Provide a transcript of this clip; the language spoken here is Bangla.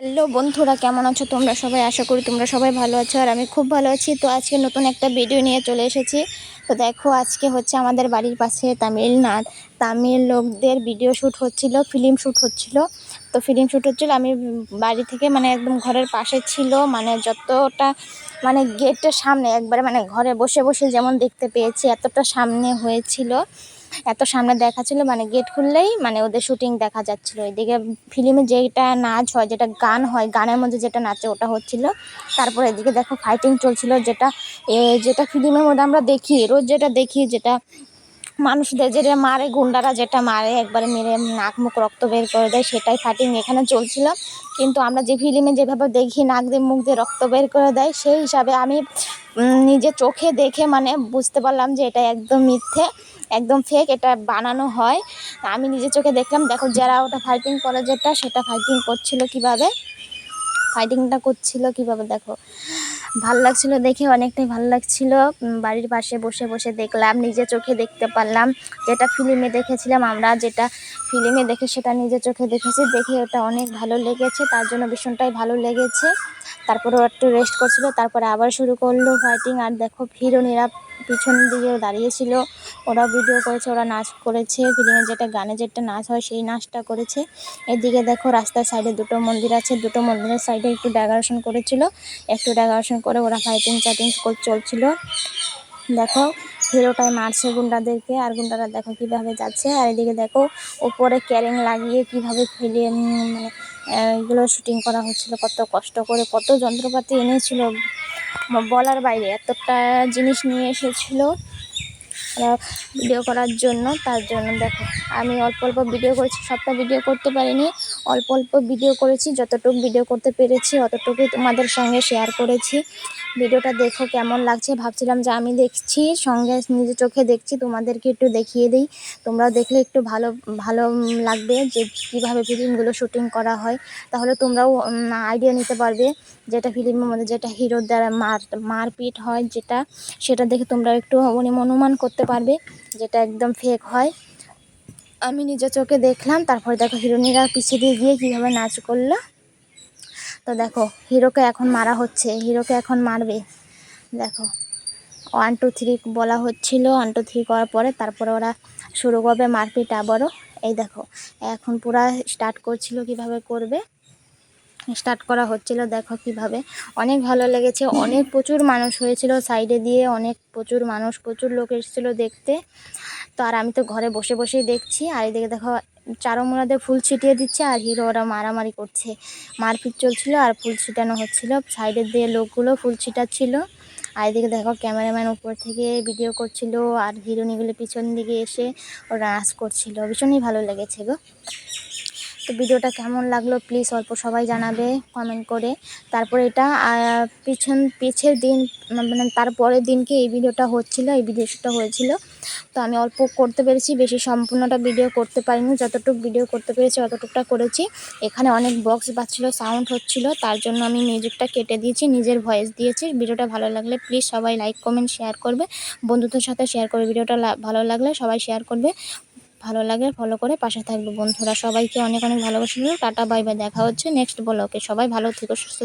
হ্যালো বন্ধুরা, কেমন আছো তোমরা সবাই? আশা করি তোমরা সবাই ভালো আছো আর আমি খুব ভালো আছি। তো আজকে নতুন একটা ভিডিও নিয়ে চলে এসেছি। তো দেখো, আজকে হচ্ছে আমাদের বাড়ির পাশে তামিল লোকদের ভিডিও শ্যুট হচ্ছিল, ফিল্ম শ্যুট হচ্ছিল। তো ফিল্ম শ্যুট হচ্ছিল, আমি বাড়ি থেকে মানে একদম ঘরের পাশে ছিল, মানে যতটা মানে গেটের সামনে একবারে মানে ঘরে বসে বসে যেমন দেখতে পেয়েছি এতটা সামনে হয়েছিল, এত সামনে দেখা ছিল, মানে গেট খুললেই মানে ওদের শুটিং দেখা যাচ্ছিল। এদিকে ফিল্মে যেটা নাচ হয়, যেটা গান হয়, গানের মধ্যে যেটা নাচে ওটা হচ্ছিল। তারপর এদিকে দেখো ফাইটিং চলছিল, যেটা ফিল্মের মধ্যে আমরা দেখি, রোজ যেটা দেখি, যেটা মানুষদের যেটা মারে, গুন্ডারা যেটা মারে, একবারে মেরে নাক মুখ রক্ত বের করে দেয়, সেটাই ফাইটিং এখানে চলছিল। কিন্তু আমরা যে ফিল্মে যেভাবে দেখি নাক দিয়ে মুখ দিয়ে রক্ত বের করে দেয়, সেই হিসাবে আমি নিজে চোখে দেখে মানে বুঝতে পারলাম যে এটা একদম মিথ্যে, একদম ফেক, এটা বানানো হয়। আমি নিজে চোখে দেখলাম। দেখো, যারা ওটা ফাইটিং করে, সেটা ফাইটিংটা করছিল কিভাবে দেখো, ভাল লাগছিল দেখে, অনেকটাই ভালো লাগছিল। বাড়ির পাশে বসে বসে দেখলাম, নিজে চোখে দেখতে পারলাম। যেটা ফিল্মে দেখেছিলাম আমরা, যেটা ফিল্মে দেখে সেটা নিজে চোখে দেখেছি, দেখে ওটা অনেক ভালো লেগেছে, তার জন্য ভীষণটাই ভালো লেগেছে। তারপরে ও একটু রেস্ট করছিল, তারপরে আবার শুরু করলো ফাইটিং। আর দেখো, হিরোইনেরা পিছন দিকে দাঁড়িয়েছিল, ওরা ভিডিও করেছে, ওরা নাচ করেছে, ফিল্মে যেটা গানে যেটা নাচ হয় সেই নাচটা করেছে। এদিকে দেখো, রাস্তার সাইডে দুটো মন্দির আছে, দুটো মন্দিরের সাইডে একটু ডেকোরেশন করেছিল, একটু ডেকোরেশন করে ওরা ফাইটিং চলছিল। দেখো, হিরোটাই মারছে গুন্ডাদেরকে, আর গুন্ডারা দেখো কিভাবে যাচ্ছে। আর এদিকে দেখো, ওপরে ক্যারিং লাগিয়ে কিভাবে ফিল্ম মানে এগুলো শুটিং করা হচ্ছিল, কত কষ্ট করে, কত যন্ত্রপাতি এনেছিল বলার বাইরে, এতটা জিনিস নিয়ে এসেছিল ওরা ভিডিও করার জন্য। তার জন্য দেখো, আমি অল্প অল্প ভিডিও করেছি, সবটা ভিডিও করতে পারিনি, অল্প অল্প ভিডিও করেছি, যতটুকু ভিডিও করতে পেরেছি অতটুকুই তোমাদের সঙ্গে শেয়ার করেছি। ভিডিওটা দেখো কেমন লাগছে। ভাবছিলাম যে আমি দেখছি, সঙ্গে নিজে চোখে দেখছি, তোমাদেরকে একটু দেখিয়ে দিই, তোমরাও দেখলে একটু ভালো ভালো লাগবে যে কীভাবে ফিল্মগুলো শুটিং করা হয়। তাহলে তোমরাও আইডিয়া নিতে পারবে, যেটা ফিল্মের মধ্যে যেটা হিরোর দ্বারা মারপিট হয়, সেটা দেখে তোমরা একটু অনুমান করতে পারবে যেটা একদম ফেক হয়। আমি নিজের চোখে দেখলাম। তারপরে দেখো, হিরোইনেরা পিছিয়ে দিয়ে গিয়ে কীভাবে নাচ করলো। তো দেখো, হিরোকে এখন মারা হচ্ছে, হিরোকে এখন মারবে। দেখো, 1 2 3 বলা হচ্ছিল, 1 2 3 করার পরে তারপরে ওরা শুরু করবে মারপিট আবারও। এই দেখো, এখন পুরা স্টার্ট করছিল, কিভাবে করবে স্টার্ট করা হচ্ছিল। দেখো কিভাবে, অনেক ভালো লেগেছে, অনেক প্রচুর মানুষ হয়েছিল সাইডে দিয়ে, অনেক প্রচুর মানুষ, প্রচুর লোক এসেছিলো দেখতে। তো আর আমি তো ঘরে বসে বসেই দেখছি। আর এদিকে দেখো, চারমোনাতে ফুল ছিটিয়ে দিচ্ছে, আর হিরো ওরা মারামারি করছে, মারপিট চলছিল আর ফুল ছিটানো হচ্ছিল, সাইডের দিয়ে লোকগুলো ফুল ছিটাচ্ছিল। আর এদিকে দেখো, ক্যামেরাম্যান উপর থেকে ভিডিও করছিল, আর হিরোইনগুলো পিছন দিকে এসে ওরা নাচ করছিল। ভীষণই ভালো লেগেছে গো। তো ভিডিওটা কেমন লাগলো প্লিজ অল্প সবাই জানাবে কমেন্ট করে। তারপরে এটা পিছের দিন মানে তারপরের দিনকে এই ভিডিওটা হচ্ছিল, এই ভিডিওটা হয়েছিল। তো আমি অল্প করতে পেরেছি, বেশি সম্পূর্ণটা ভিডিও করতে পারিনি, যতটুকু ভিডিও করতে পেরেছি অতটুকুটা করেছি। এখানে অনেক বক্স বাজছিল, সাউন্ড হচ্ছিল, তার জন্য আমি মিউজিকটা কেটে দিয়েছি, নিজের ভয়েস দিয়েছি। ভিডিওটা ভালো লাগলে প্লিজ সবাই লাইক কমেন্ট শেয়ার করবে, বন্ধুদের সাথে শেয়ার করবে। ভিডিওটা ভালো লাগলে সবাই শেয়ার করবে, ভালো লাগলে ফলো করে পাশে থাকবে বন্ধুরা। সবাইকে অনেক অনেক ভালোবাসা। টাটা বাই বাই, দেখা হচ্ছে নেক্সট ব্লগে। সবাই ভালো থেকো, সুস্থ।